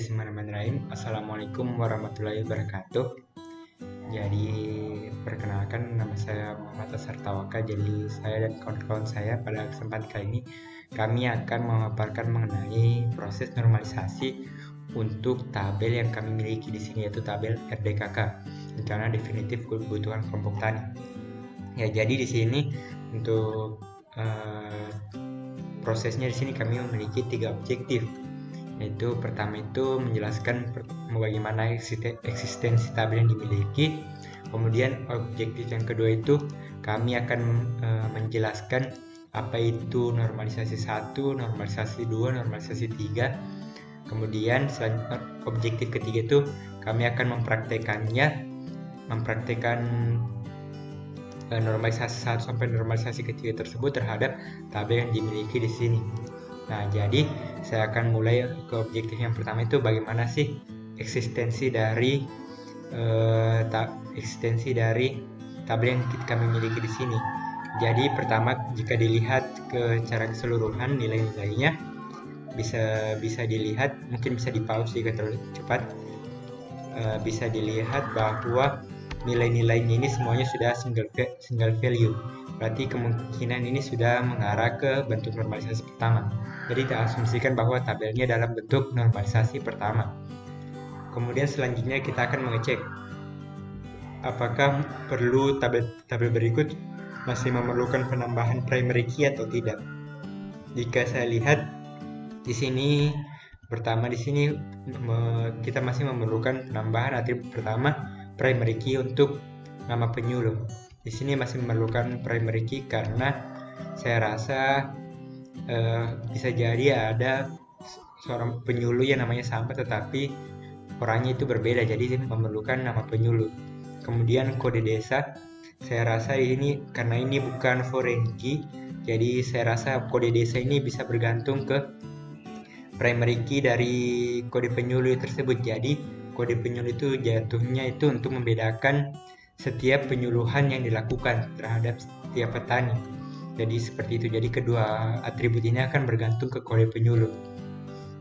Bismillahirrahmanirrahim. Assalamualaikum warahmatullahi wabarakatuh. Jadi perkenalkan, nama saya Muhammad Asar Tawaka. Jadi saya dan kawan-kawan saya pada kesempatan kali ini kami akan memaparkan mengenai proses normalisasi untuk tabel yang kami miliki di sini, yaitu tabel RDKK, Rencana Definitif Kebutuhan Kelompok Tani. Ya, jadi di sini untuk prosesnya di sini kami memiliki 3 objektif. Yaitu pertama itu menjelaskan bagaimana eksistensi tabel yang dimiliki. Kemudian objektif yang kedua itu kami akan menjelaskan apa itu normalisasi 1, normalisasi 2, normalisasi 3. Kemudian objektif ketiga itu kami akan mempraktekkan normalisasi 1 sampai normalisasi ketiga tersebut terhadap tabel yang dimiliki di sini. Nah, jadi saya akan mulai ke objektif yang pertama itu bagaimana sih eksistensi dari tabel yang kami miliki di sini. Jadi pertama, jika dilihat ke cara keseluruhan nilai-nilainya bisa dilihat, mungkin bisa di-pause jika terlalu cepat. Bisa dilihat bahwa nilai-nilainya ini semuanya sudah single value. Berarti kemungkinan ini sudah mengarah ke bentuk normalisasi pertama. Jadi kita asumsikan bahwa tabelnya dalam bentuk normalisasi pertama. Kemudian selanjutnya kita akan mengecek apakah perlu tabel berikut masih memerlukan penambahan primary key atau tidak. Jika saya lihat di sini, pertama di sini kita masih memerlukan penambahan atribut pertama primary key untuk nama penyuluh. Di sini masih memerlukan primary key karena saya rasa bisa jadi ada seorang penyuluh yang namanya sama tetapi orangnya itu berbeda, jadi memerlukan nama penyuluh. Kemudian kode desa, saya rasa ini karena ini bukan foreign key, jadi saya rasa kode desa ini bisa bergantung ke primary key dari kode penyuluh tersebut. Jadi kode penyuluh itu jatuhnya itu untuk membedakan setiap penyuluhan yang dilakukan terhadap setiap petani. Jadi seperti itu. Jadi kedua atribut ini akan bergantung ke kode penyuluh.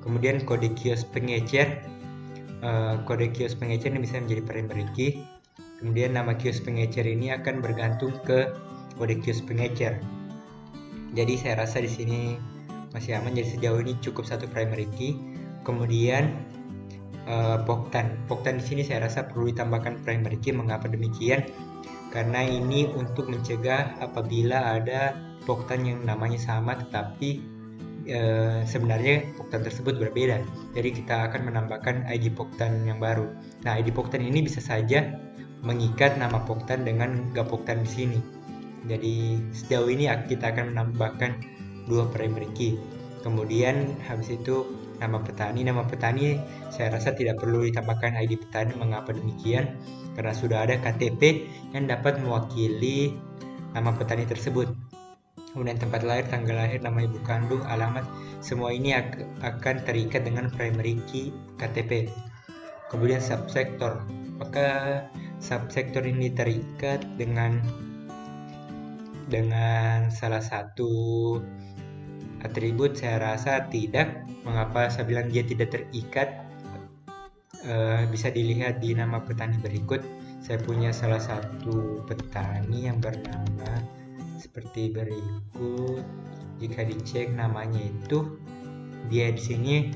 Kemudian kode kios pengecer. Kode kios pengecer ini bisa menjadi primary key. Kemudian nama kios pengecer ini akan bergantung ke kode kios pengecer. Jadi saya rasa di sini masih aman. Jadi sejauh ini cukup satu primary key. Kemudian Poktan di sini saya rasa perlu ditambahkan primary key. Mengapa demikian? Karena ini untuk mencegah apabila ada poktan yang namanya sama tetapi sebenarnya poktan tersebut berbeda. Jadi kita akan menambahkan ID poktan yang baru. Nah, ID poktan ini bisa saja mengikat nama poktan dengan gapoktan di sini. Jadi sejauh ini kita akan menambahkan 2 primary key. Kemudian habis itu nama petani saya rasa tidak perlu ditambahkan ID petani. Mengapa demikian? Karena sudah ada KTP yang dapat mewakili nama petani tersebut. Kemudian tempat lahir, tanggal lahir, nama ibu kandung, alamat, semua ini akan terikat dengan primary key KTP. Kemudian subsektor, apakah subsektor ini terikat dengan salah satu atribut? Saya rasa tidak. Mengapa saya bilang dia tidak terikat? Bisa dilihat di nama petani berikut. Saya punya salah satu petani yang bernama seperti berikut. Jika dicek namanya itu, dia di sini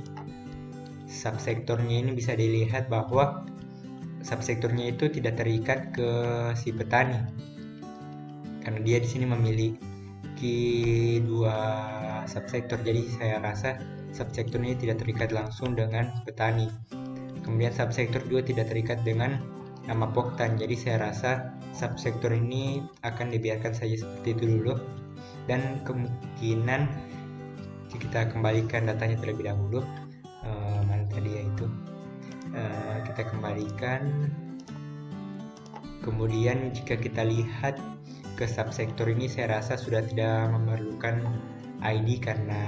subsektornya ini bisa dilihat bahwa subsektornya itu tidak terikat ke si petani. Karena dia di sini memiliki 2 subsektor, jadi saya rasa subsektor ini tidak terikat langsung dengan petani. Kemudian subsektor juga tidak terikat dengan nama poktan, jadi saya rasa subsektor ini akan dibiarkan saja seperti itu dulu. Dan kemungkinan kita kembalikan datanya terlebih dahulu. Mana tadi ya itu, kita kembalikan. Kemudian jika kita lihat ke subsektor ini, saya rasa sudah tidak memerlukan ID karena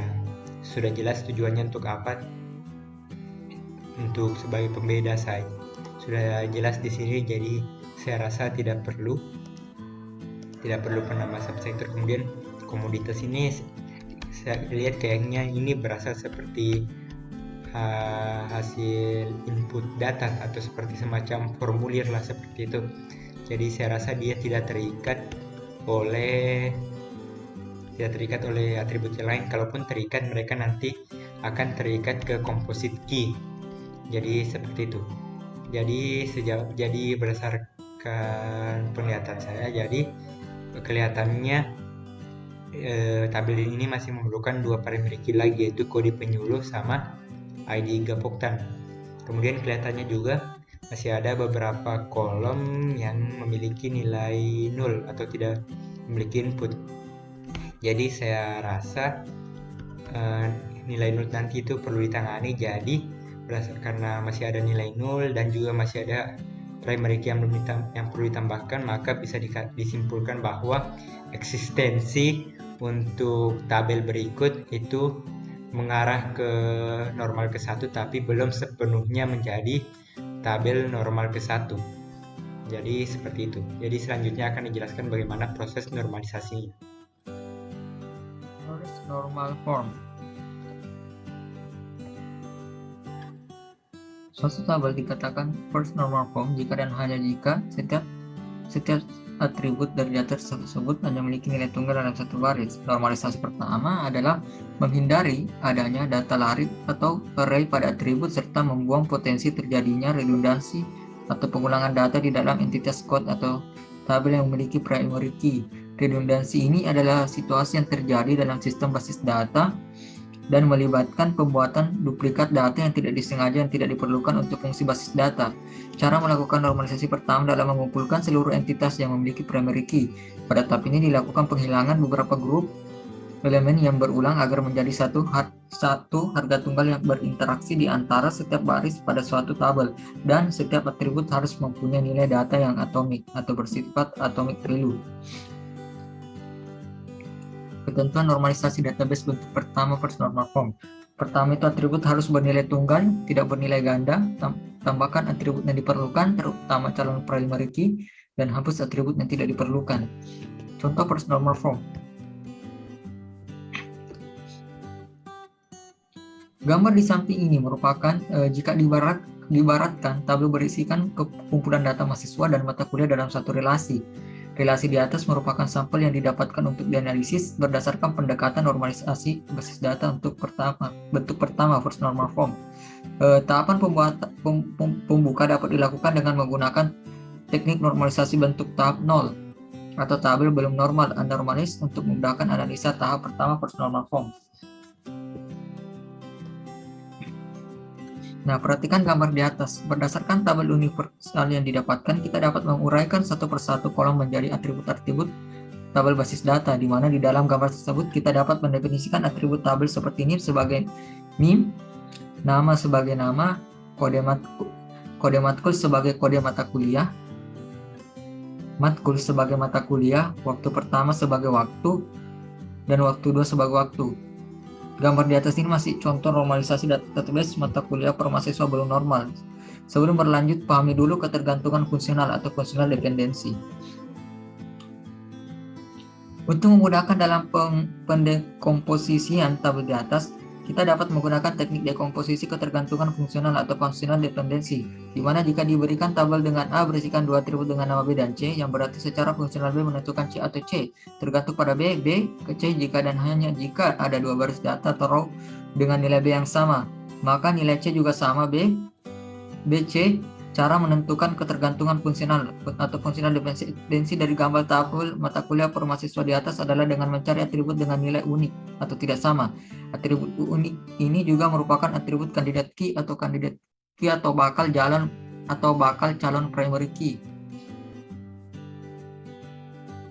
sudah jelas tujuannya untuk apa. Untuk sebagai pembeda saja sudah jelas di sini, jadi saya rasa tidak perlu penambah subsektor. Kemudian komoditas ini saya lihat kayaknya ini berasal seperti hasil input data atau seperti semacam formulir lah seperti itu. Jadi saya rasa dia tidak terikat oleh atribut yang lain. Kalaupun terikat, mereka nanti akan terikat ke composite key. Jadi seperti itu. Jadi berdasarkan penglihatan saya, jadi kelihatannya tabel ini masih memerlukan dua primary key lagi, yaitu kode penyuluh sama ID Gapoktan. Kemudian kelihatannya juga masih ada beberapa kolom yang memiliki nilai 0 atau tidak memiliki input. Jadi saya rasa nilai 0 nanti itu perlu ditangani. Jadi karena masih ada nilai 0 dan juga masih ada primary key yang perlu ditambahkan, maka bisa disimpulkan bahwa eksistensi untuk tabel berikut itu mengarah ke normal ke-1, tapi belum sepenuhnya menjadi tabel normal ke-1. Jadi seperti itu. Jadi selanjutnya akan dijelaskan bagaimana proses normalisasinya. First normal form. Suatu tabel dikatakan first normal form jika dan hanya jika setiap atribut dari data tersebut hanya memiliki nilai tunggal dalam satu baris. Normalisasi pertama adalah menghindari adanya data lari atau array pada atribut serta membuang potensi terjadinya redundansi atau pengulangan data di dalam entitas code atau tabel yang memiliki primary key. Redundansi ini adalah situasi yang terjadi dalam sistem basis data dan melibatkan pembuatan duplikat data yang tidak disengaja yang tidak diperlukan untuk fungsi basis data. Cara melakukan normalisasi pertama adalah mengumpulkan seluruh entitas yang memiliki primary key. Pada tahap ini dilakukan penghilangan beberapa grup elemen yang berulang agar menjadi satu harga tunggal yang berinteraksi di antara setiap baris pada suatu tabel, dan setiap atribut harus mempunyai nilai data yang atomik atau bersifat atomic value. Ketentuan normalisasi database bentuk pertama first normal form. Pertama itu atribut harus bernilai tunggal, tidak bernilai ganda. Tambahkan atribut yang diperlukan, terutama calon primary key, dan hapus atribut yang tidak diperlukan. Contoh first normal form. Gambar di samping ini merupakan jika diibaratkan tabel berisikan kumpulan data mahasiswa dan mata kuliah dalam satu relasi. Relasi di atas merupakan sampel yang didapatkan untuk dianalisis berdasarkan pendekatan normalisasi basis data untuk bentuk pertama first normal form. Tahapan pembuka dapat dilakukan dengan menggunakan teknik normalisasi bentuk tahap 0 atau tabel belum normal anormalis untuk memudahkan analisa tahap pertama first normal form. Nah, perhatikan gambar di atas. Berdasarkan tabel universal yang didapatkan, kita dapat menguraikan satu persatu kolom menjadi atribut-atribut tabel basis data, di mana di dalam gambar tersebut kita dapat mendefinisikan atribut tabel seperti NIM sebagai NIM, nama sebagai nama, kode matkul sebagai kode mata kuliah, matkul sebagai mata kuliah, waktu pertama sebagai waktu, dan waktu 2 sebagai waktu. Gambar di atas ini masih contoh normalisasi database mata kuliah per mahasiswa belum normal. Sebelum berlanjut, pahami dulu ketergantungan fungsional atau fungsional dependensi. Untuk memudahkan dalam pendekomposisian tabel di atas, kita dapat menggunakan teknik dekomposisi ketergantungan fungsional atau fungsional dependensi, di mana jika diberikan tabel dengan A berisikan dua atribut dengan nama B dan C, yang berarti secara fungsional B menentukan C atau C, tergantung pada B ke C jika dan hanya jika ada dua baris data atau row dengan nilai B yang sama, maka nilai C juga sama C. Cara menentukan ketergantungan fungsional atau fungsional dependensi dari gambar tabel mata kuliah per mahasiswa di atas adalah dengan mencari atribut dengan nilai unik atau tidak sama. Atribut unik ini juga merupakan atribut kandidat key atau bakal calon primary key.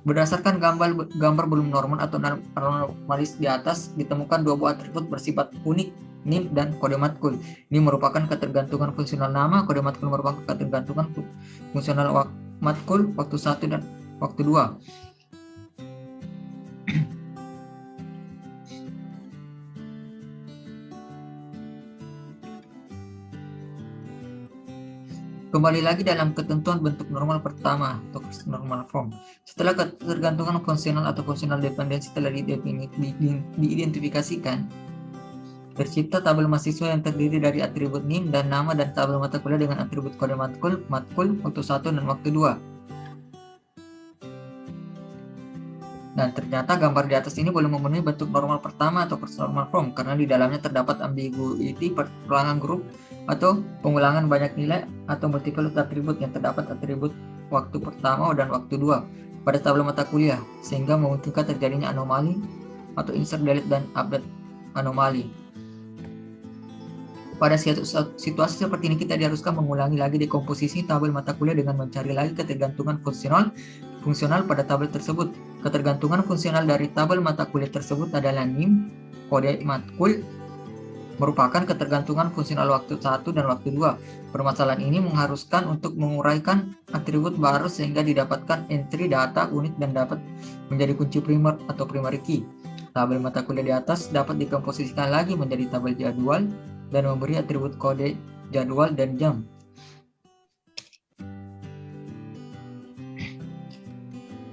Berdasarkan gambar belum normal atau normalis di atas, ditemukan dua buah atribut bersifat unik, NIM dan kode matkul. Ini merupakan ketergantungan fungsional nama, kode matkul merupakan ketergantungan fungsional matkul waktu 1 dan waktu 2. Kembali lagi dalam ketentuan bentuk normal pertama atau normal form. Setelah ketergantungan fungsional atau fungsional dependensi telah diidentifikasikan, Tercipta tabel mahasiswa yang terdiri dari atribut NIM dan nama, dan tabel mata kuliah dengan atribut kode matkul, waktu 1 dan waktu 2. Dan ternyata gambar di atas ini belum memenuhi bentuk normal pertama atau first normal form, karena di dalamnya terdapat ambiguity, perulangan grup, atau pengulangan banyak nilai, atau multiple atribut yang terdapat atribut waktu pertama dan waktu 2 pada tabel mata kuliah, sehingga memungkinkan terjadinya anomali atau insert, delete, dan update anomali. Pada situasi seperti ini, kita diharuskan mengulangi lagi dekomposisi tabel mata kuliah dengan mencari lagi ketergantungan fungsional pada tabel tersebut. Ketergantungan fungsional dari tabel mata kuliah tersebut adalah NIM, kode matkul, merupakan ketergantungan fungsional waktu 1 dan waktu 2. Permasalahan ini mengharuskan untuk menguraikan atribut baru sehingga didapatkan entry data unik dan dapat menjadi kunci primer atau primary key. Tabel mata kuliah di atas dapat dikomposisikan lagi menjadi tabel jadwal dan memberi atribut kode jadwal dan jam.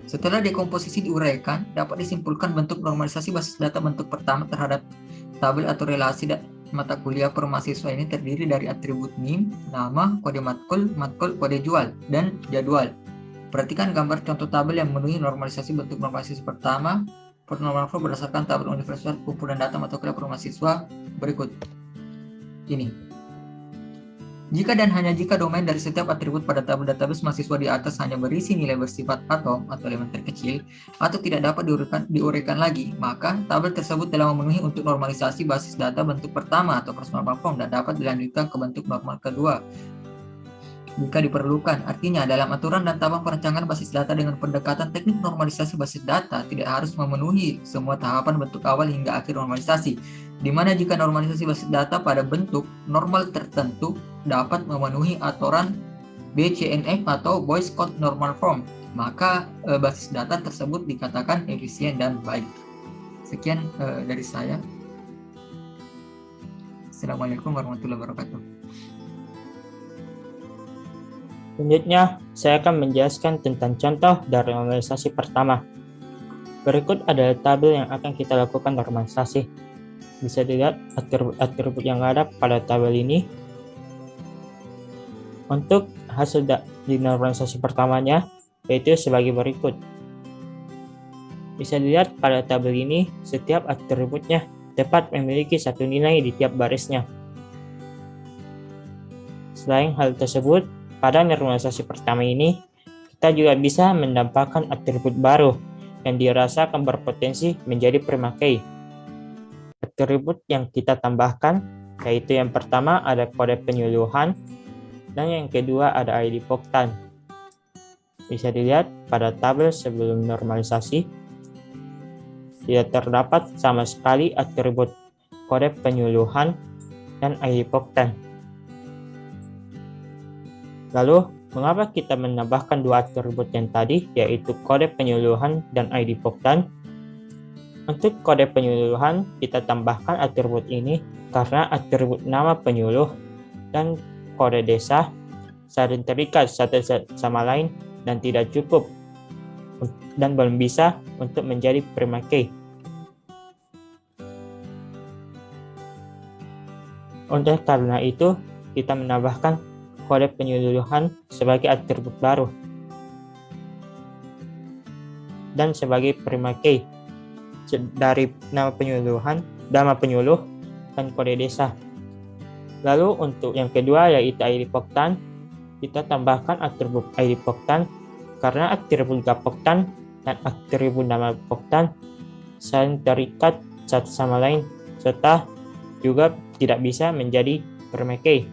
Setelah dekomposisi diuraikan, dapat disimpulkan bentuk normalisasi basis data bentuk pertama terhadap tabel atau relasi mata kuliah per mahasiswa ini terdiri dari atribut NIM, nama, kode matkul, kode jual, dan jadwal. Perhatikan gambar contoh tabel yang memenuhi normalisasi bentuk normalisasi pertama per normal form berdasarkan tabel universal kumpulan data mata kuliah per mahasiswa berikut ini. Jika dan hanya jika domain dari setiap atribut pada tabel database mahasiswa di atas hanya berisi nilai bersifat atom atau elemen terkecil atau tidak dapat diuraikan lagi, maka tabel tersebut telah memenuhi untuk normalisasi basis data bentuk pertama atau first normal form dan dapat dilanjutkan ke bentuk normal kedua jika diperlukan. Artinya, dalam aturan dan tabang perancangan basis data dengan pendekatan teknik normalisasi basis data tidak harus memenuhi semua tahapan bentuk awal hingga akhir normalisasi, di mana jika normalisasi basis data pada bentuk normal tertentu dapat memenuhi aturan BCNF atau Boyce Code Normal Form, maka basis data tersebut dikatakan efisien dan baik. Sekian dari saya. Assalamualaikum warahmatullahi wabarakatuh. Selanjutnya, saya akan menjelaskan tentang contoh dari normalisasi pertama. Berikut adalah tabel yang akan kita lakukan normalisasi. Bisa dilihat atribut yang ada pada tabel ini. Untuk hasil di normalisasi pertamanya, yaitu sebagai berikut. Bisa dilihat pada tabel ini, setiap atributnya tepat memiliki satu nilai di tiap barisnya. Selain hal tersebut, pada normalisasi pertama ini, kita juga bisa menambahkan atribut baru yang dirasakan berpotensi menjadi prima key. Atribut yang kita tambahkan, yaitu yang pertama ada kode penyuluhan, dan yang kedua ada ID poktan. Bisa dilihat pada tabel sebelum normalisasi, tidak terdapat sama sekali atribut kode penyuluhan dan ID poktan. Lalu, mengapa kita menambahkan dua atribut yang tadi, yaitu kode penyuluhan dan ID poktan? Untuk kode penyuluhan, kita tambahkan atribut ini karena atribut nama penyuluh dan kode desa saling terikat satu sama lain dan tidak cukup dan belum bisa untuk menjadi prima key. Oleh karena itu, kita menambahkan kode penyuluhan sebagai atribut baru dan sebagai prima key dari nama penyuluhan, nama penyuluh, dan kode desa. Lalu untuk yang kedua yaitu ID poktan, kita tambahkan atribut ID poktan karena atribut gapoktan dan atribut nama poktan saling terikat satu sama lain serta juga tidak bisa menjadi prima key.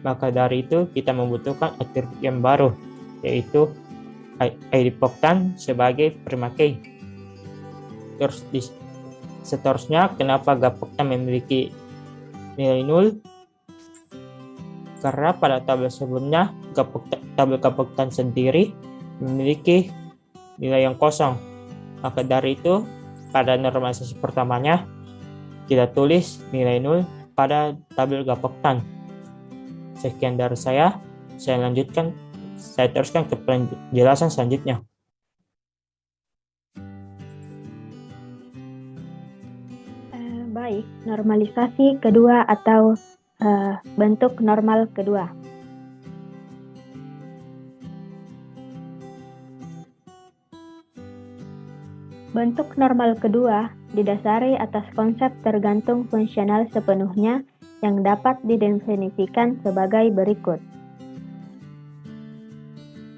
Maka dari itu kita membutuhkan atribut yang baru, yaitu ID poktan sebagai prima key. Terus seterusnya, kenapa gapoktan memiliki nilai 0? Karena pada tabel sebelumnya tabel gapoktan sendiri memiliki nilai yang kosong. Maka dari itu pada normalisasi pertamanya kita tulis nilai 0 pada tabel gapoktan. Sekian dari saya teruskan ke penjelasan selanjutnya. baik normalisasi kedua atau bentuk normal kedua. Bentuk normal kedua didasari atas konsep tergantung fungsional sepenuhnya yang dapat didefinisikan sebagai berikut.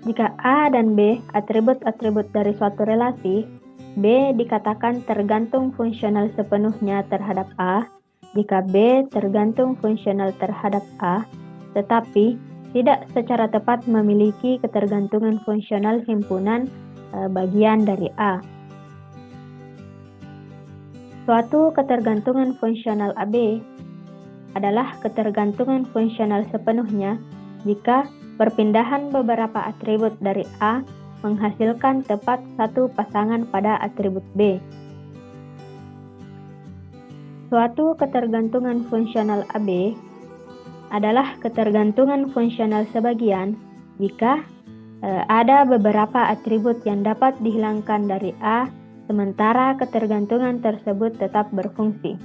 Jika A dan B atribut-atribut dari suatu relasi, B dikatakan tergantung fungsional sepenuhnya terhadap A, jika B tergantung fungsional terhadap A, tetapi tidak secara tepat memiliki ketergantungan fungsional himpunan bagian dari A. Suatu ketergantungan fungsional AB adalah ketergantungan fungsional sepenuhnya jika perpindahan beberapa atribut dari A menghasilkan tepat satu pasangan pada atribut B. Suatu ketergantungan fungsional AB adalah ketergantungan fungsional sebagian jika ada beberapa atribut yang dapat dihilangkan dari A sementara ketergantungan tersebut tetap berfungsi.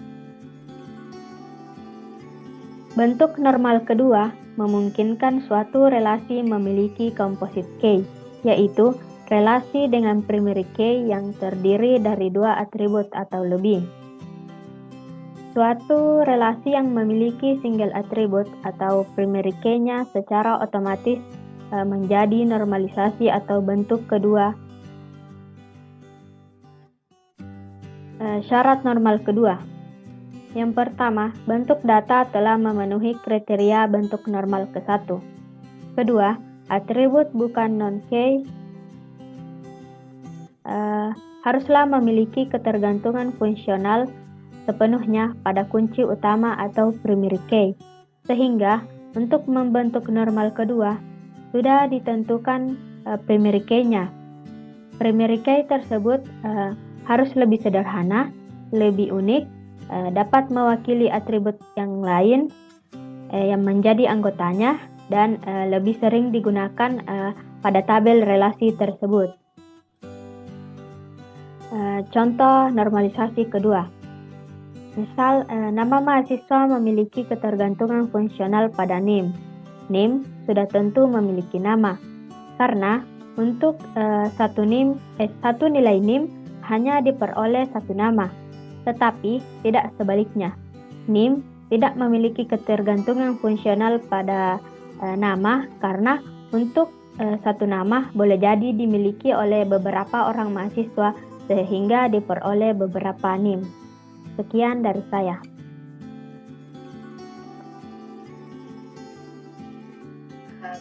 Bentuk normal kedua memungkinkan suatu relasi memiliki komposit K, yaitu relasi dengan primary K yang terdiri dari dua atribut atau lebih. Suatu relasi yang memiliki single atribut atau primary K-nya secara otomatis menjadi normalisasi atau bentuk kedua. Syarat normal kedua. Yang pertama, bentuk data telah memenuhi kriteria bentuk normal ke-1. Kedua, atribut bukan non-K haruslah memiliki ketergantungan fungsional sepenuhnya pada kunci utama atau primary K, sehingga untuk membentuk normal kedua sudah ditentukan primary K-nya. Primary K tersebut harus lebih sederhana, lebih unik, dapat mewakili atribut yang lain yang menjadi anggotanya, dan lebih sering digunakan pada tabel relasi tersebut. Contoh normalisasi kedua. Misal, nama mahasiswa memiliki ketergantungan fungsional pada NIM. NIM sudah tentu memiliki nama, karena untuk satu nilai NIM hanya diperoleh satu nama, tetapi tidak sebaliknya. NIM tidak memiliki ketergantungan fungsional pada nama karena untuk satu nama boleh jadi dimiliki oleh beberapa orang mahasiswa sehingga diperoleh beberapa NIM. Sekian dari saya.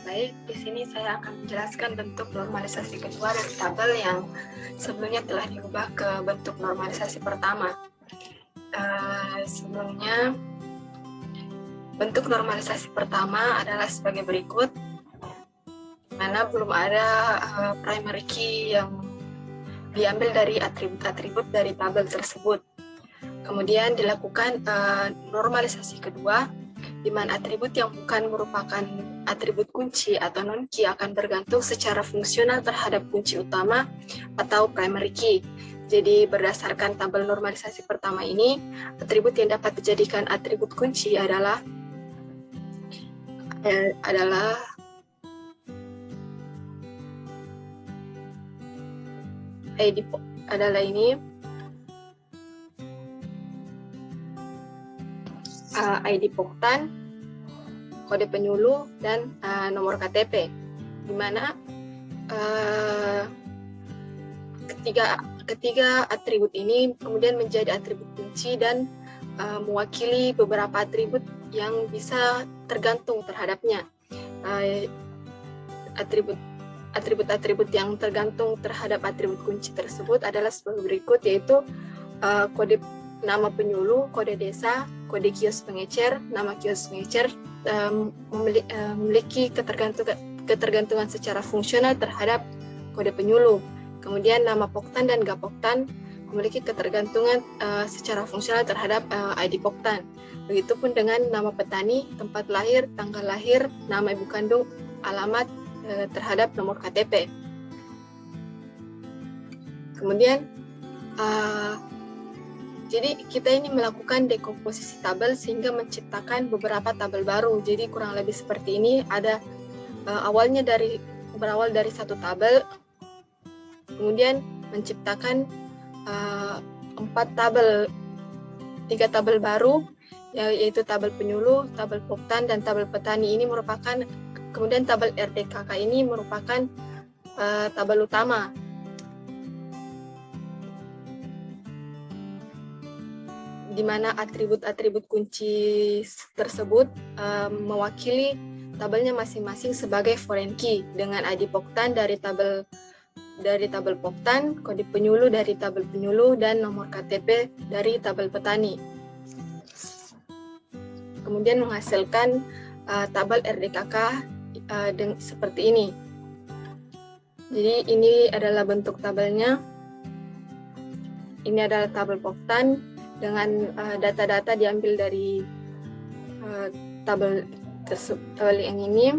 Baik, di sini saya akan menjelaskan bentuk normalisasi kedua dari tabel yang sebelumnya telah diubah ke bentuk normalisasi pertama. Sebelumnya, bentuk normalisasi pertama adalah sebagai berikut, mana belum ada primary key yang diambil dari atribut-atribut dari tabel tersebut. Kemudian dilakukan normalisasi kedua, di mana atribut yang bukan merupakan atribut kunci atau non-key akan bergantung secara fungsional terhadap kunci utama atau primary key. Jadi berdasarkan tabel normalisasi pertama ini, atribut yang dapat dijadikan atribut kunci adalah ID Poktan, kode penyuluh, dan nomor KTP, di mana ketiga atribut ini kemudian menjadi atribut kunci dan mewakili beberapa atribut yang bisa tergantung terhadapnya. Atribut-atribut yang tergantung terhadap atribut kunci tersebut adalah sebagai berikut, yaitu kode nama penyuluh, kode desa, kode kios pengecer. Nama kios pengecer memiliki ketergantungan secara fungsional terhadap kode penyuluh. Kemudian nama Poktan dan Gapoktan memiliki ketergantungan secara fungsional terhadap ID Poktan. Begitupun dengan nama petani, tempat lahir, tanggal lahir, nama ibu kandung, alamat terhadap nomor KTP. Kemudian Jadi kita ini melakukan dekomposisi tabel sehingga menciptakan beberapa tabel baru. Jadi kurang lebih seperti ini, ada berawal dari satu tabel, kemudian menciptakan 3 tabel baru, yaitu tabel penyuluh, tabel poktan, dan tabel petani. Ini merupakan, kemudian tabel RDKK ini merupakan tabel utama. Di mana atribut-atribut kunci tersebut mewakili tabelnya masing-masing sebagai foreign key dengan ID poktan dari tabel poktan, kode penyuluh dari tabel penyuluh, dan nomor KTP dari tabel petani. Kemudian menghasilkan tabel RDKK seperti ini. Jadi ini adalah bentuk tabelnya. Ini adalah tabel poktan dengan data-data diambil dari tabel yang ini.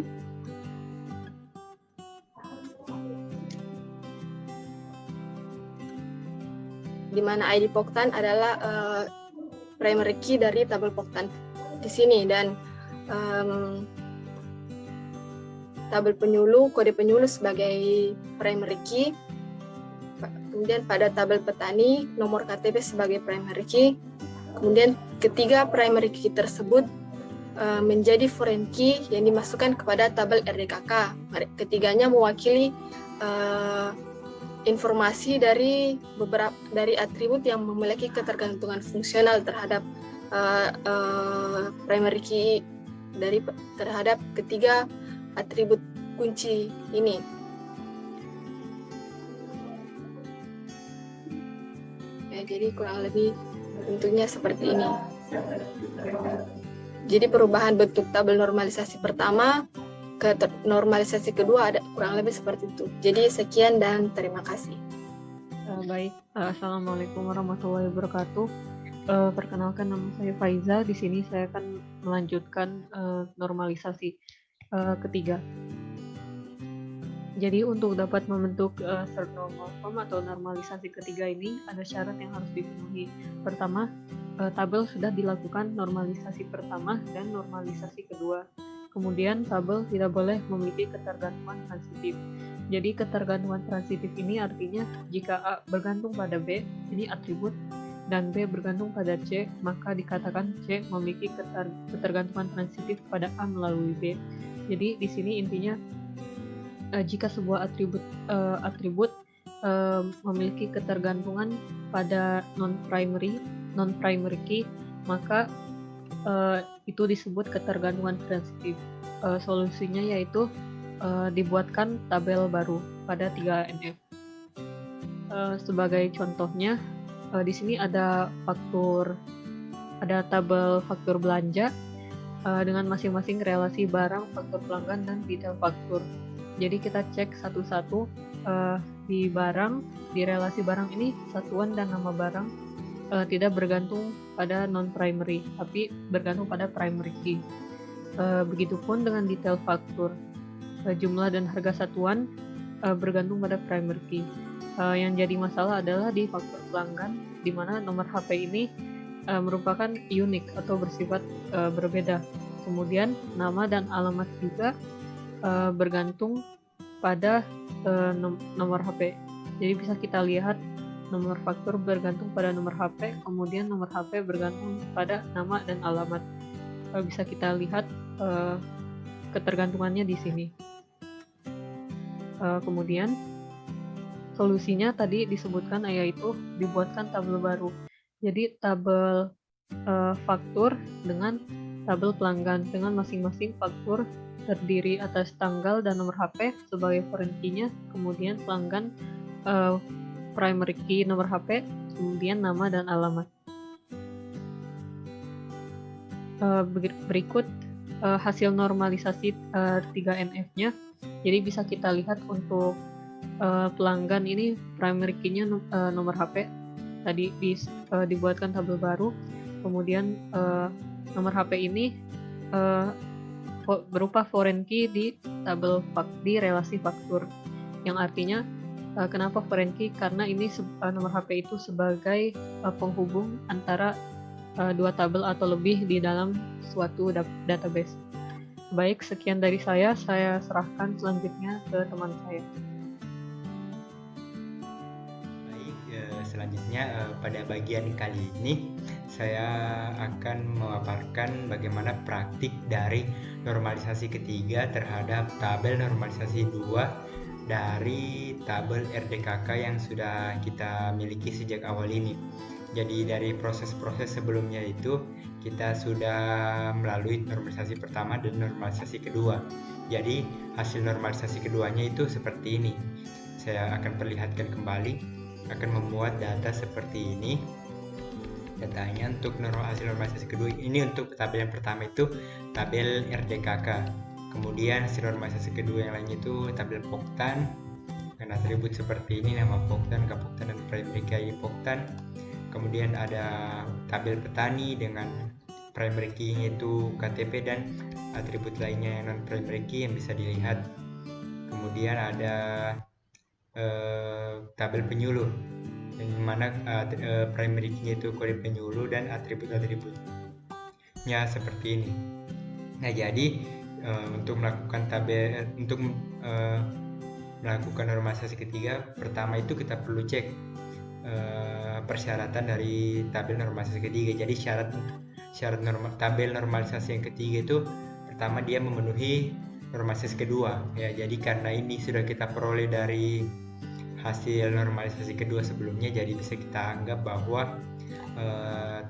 Di mana ID poktan adalah primary key dari tabel poktan di sini, dan tabel penyuluh, kode penyuluh sebagai primary key. Kemudian pada tabel petani, nomor KTP sebagai primary key. Kemudian ketiga primary key tersebut menjadi foreign key yang dimasukkan kepada tabel RDKK. Ketiganya mewakili informasi dari atribut yang memiliki ketergantungan fungsional terhadap primary key terhadap ketiga atribut kunci ini. Jadi kurang lebih bentuknya seperti ini. Jadi perubahan bentuk tabel normalisasi pertama ke normalisasi kedua ada kurang lebih seperti itu. Jadi sekian dan terima kasih. Baik, Assalamualaikum warahmatullahi wabarakatuh. Perkenalkan, nama saya Faiza. Di sini saya akan melanjutkan normalisasi ketiga. Jadi untuk dapat membentuk third normal form atau normalisasi ketiga ini ada syarat yang harus dipenuhi. Pertama, tabel sudah dilakukan normalisasi pertama dan normalisasi kedua. Kemudian tabel tidak boleh memiliki ketergantungan transitif. Jadi ketergantungan transitif ini artinya jika A bergantung pada B, ini atribut, dan B bergantung pada C, maka dikatakan C memiliki ketergantungan transitif pada A melalui B. Jadi di sini intinya jika sebuah atribut memiliki ketergantungan pada non-primary key, maka itu disebut ketergantungan transitif. Solusinya yaitu dibuatkan tabel baru pada 3NF. Sebagai contohnya, di sini ada tabel faktur belanja dengan masing-masing relasi barang, faktur pelanggan, dan detail faktur. Jadi kita cek satu-satu di relasi barang ini satuan dan nama barang tidak bergantung pada non-primary, tapi bergantung pada primary key. Begitupun dengan detail faktur, jumlah dan harga satuan bergantung pada primary key. Yang jadi masalah adalah di faktur pelanggan, di mana nomor HP ini merupakan unik atau bersifat berbeda. Kemudian nama dan alamat juga bergantung pada nomor HP. Jadi bisa kita lihat nomor faktur bergantung pada nomor HP, kemudian nomor HP bergantung pada nama dan alamat. Bisa kita lihat ketergantungannya di sini. Kemudian solusinya tadi disebutkan yaitu dibuatkan tabel baru. Jadi tabel faktur dengan tabel pelanggan dengan masing-masing faktur terdiri atas tanggal dan nomor HP sebagai foreign key-nya, kemudian pelanggan primary key nomor HP, kemudian nama dan alamat. Berikut hasil normalisasi 3NF-nya. Jadi bisa kita lihat untuk pelanggan ini primary key-nya nomor HP. Tadi dibuatkan tabel baru. Kemudian nomor HP ini berupa foreign key di tabel di relasi faktur, yang artinya Kenapa foreign key? Karena ini nomor HP itu sebagai penghubung antara dua tabel atau lebih di dalam suatu database. Baik, sekian dari saya serahkan selanjutnya ke teman saya. Baik, selanjutnya pada bagian kali ini saya akan memaparkan bagaimana praktik dari normalisasi ketiga terhadap tabel normalisasi 2 dari tabel RDKK yang sudah kita miliki sejak awal ini. Jadi dari proses-proses sebelumnya itu kita sudah melalui normalisasi pertama dan normalisasi kedua. Jadi hasil normalisasi keduanya itu seperti ini. Saya akan perlihatkan kembali, akan memuat data seperti ini. Datanya untuk hasil normalisasi kedua ini untuk tabel yang pertama itu tabel RDKK. Kemudian hasil normalisasi kedua yang lainnya itu tabel Poktan dengan atribut seperti ini, nama Poktan, Kapoktan, dan primary key Poktan. Kemudian ada tabel petani dengan primary key-nya itu KTP dan atribut lainnya yang non primary key yang bisa dilihat. Kemudian ada tabel penyuluh yang mana primary key-nya itu kode penyuluh dan atribut-atributnya seperti ini. Nah, jadi untuk melakukan melakukan normalisasi ketiga, pertama itu kita perlu cek persyaratan dari tabel normalisasi ketiga. Jadi syarat tabel normalisasi yang ketiga itu pertama dia memenuhi normalisasi kedua ya. Jadi karena ini sudah kita peroleh dari hasil normalisasi kedua sebelumnya, jadi bisa kita anggap bahwa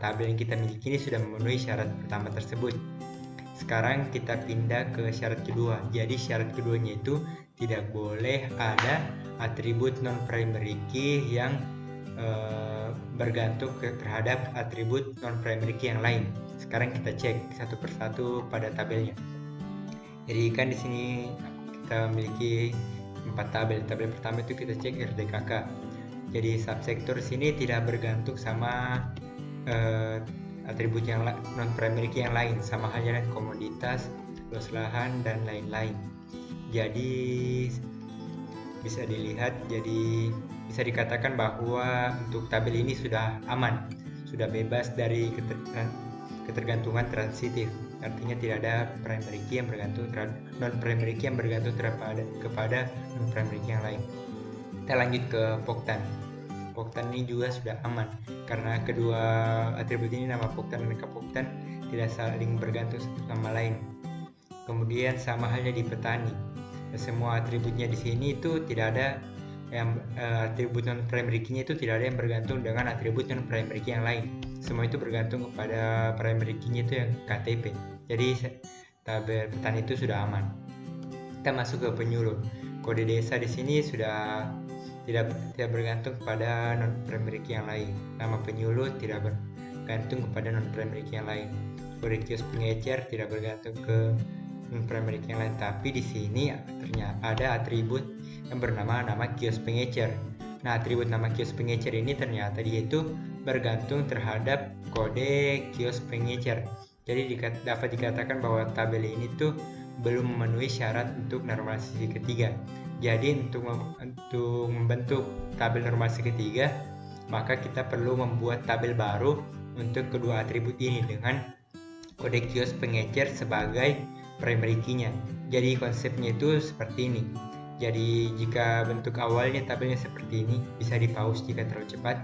tabel yang kita miliki ini sudah memenuhi syarat pertama tersebut. Sekarang kita pindah ke syarat kedua. Jadi syarat keduanya itu tidak boleh ada atribut non primary key yang bergantung terhadap atribut non primary key yang lain. Sekarang kita cek satu persatu pada tabelnya. Jadi kan di sini kita memiliki 4 tabel. Tabel pertama itu kita cek RDKK. Jadi subsektor sini tidak bergantung sama atribut yang non primary key yang lain, sama halnya dengan komoditas, luas lahan, dan lain-lain. Jadi bisa dilihat, jadi bisa dikatakan bahwa untuk tabel ini sudah aman, sudah bebas dari ketergantungan transitif. Artinya tidak ada primary key yang bergantung terhadap non primary key yang bergantung kepada non primary key yang lain. Kita lanjut ke Poktan. Poktan ini juga sudah aman karena kedua atribut ini, nama Poktan dan Kapoktan, tidak saling bergantung satu sama lain. Kemudian sama halnya di petani. Semua atributnya di sini itu tidak ada yang atribut non primary key-nya itu tidak ada yang bergantung dengan atribut non primary key yang lain. Semua itu bergantung kepada primary key-nya itu yang KTP. Jadi tabel petani itu sudah aman. Kita masuk ke penyuluh. Kode desa di sini sudah tidak bergantung kepada non primary key yang lain. Nama penyuluh tidak bergantung kepada non primary key yang lain. Kode kios pengecer tidak bergantung ke non primary key yang lain. Tapi di sini ternyata ada atribut yang bernama nama kios pengecer. Nah, atribut nama kios pengecer ini ternyata dia itu bergantung terhadap kode kios pengecer. Jadi dapat dikatakan bahwa tabel ini tuh belum memenuhi syarat untuk normalisasi ketiga. Jadi untuk membentuk tabel normalisasi ketiga, maka kita perlu membuat tabel baru untuk kedua atribut ini dengan kode kios pengecer sebagai primary key-nya. Jadi konsepnya itu seperti ini. Jadi jika bentuk awalnya tabelnya seperti ini, bisa di-pause jika terlalu cepat.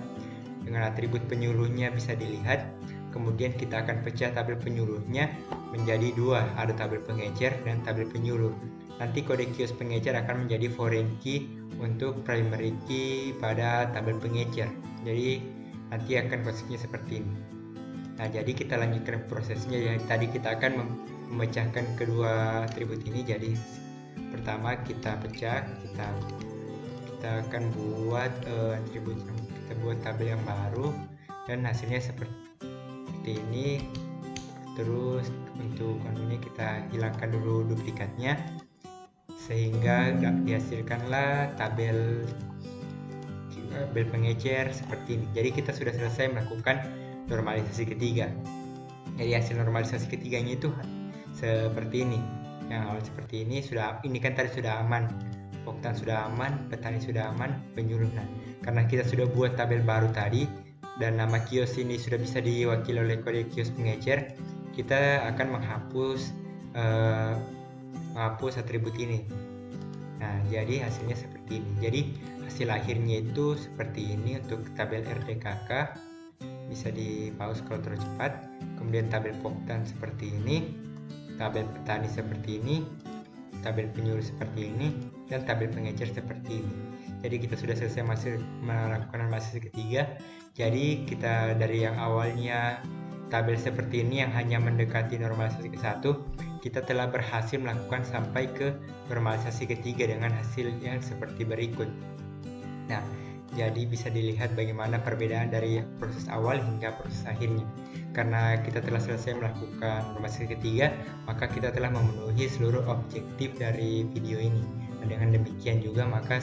Dengan atribut penyuluhnya bisa dilihat. Kemudian kita akan pecah tabel penyuluhnya menjadi dua, ada tabel pengecer dan tabel penyuluh. Nanti kode kios pengecer akan menjadi foreign key untuk primary key pada tabel pengecer. Jadi nanti akan konsepnya seperti ini. Nah, jadi kita lanjutkan prosesnya. Yang tadi kita akan memecahkan kedua atribut ini. Jadi pertama kita pecah, kita akan buat atribut, kita buat tabel yang baru dan hasilnya seperti ini. Terus untuk ini kita hilangkan dulu duplikatnya sehingga dihasilkanlah tabel pengecer seperti ini. Jadi kita sudah selesai melakukan normalisasi ketiga. Jadi hasil normalisasi ketiganya itu seperti ini. Yang awal seperti ini, ini kan tadi sudah aman poktan sudah aman, petani sudah aman, penyuluh. Nah, karena kita sudah buat tabel baru tadi dan nama kios ini sudah bisa diwakili oleh kode kios pengecer, kita akan menghapus atribut ini. Nah, jadi hasilnya seperti ini. Jadi hasil akhirnya itu seperti ini untuk tabel RDKK. Bisa di pause kalau terlalu cepat. Kemudian tabel poktan seperti ini, tabel petani seperti ini, tabel penyuluh seperti ini, dan tabel pengecer seperti ini. Jadi kita sudah selesai melakukan normalisasi ketiga. Jadi kita dari yang awalnya tabel seperti ini yang hanya mendekati normalisasi ke-1, kita telah berhasil melakukan sampai ke normalisasi ketiga dengan hasil yang seperti berikut. Nah, jadi bisa dilihat bagaimana perbedaan dari proses awal hingga proses akhirnya. Karena kita telah selesai melakukan normalisasi ketiga, maka kita telah memenuhi seluruh objektif dari video ini. Dan dengan demikian juga maka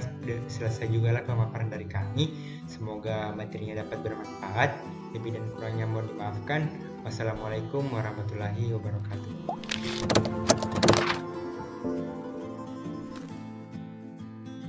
selesai juga lah pemaparan dari kami. Semoga materinya dapat bermanfaat. Lebih dan kurangnya mohon dimaafkan. Wassalamualaikum warahmatullahi wabarakatuh.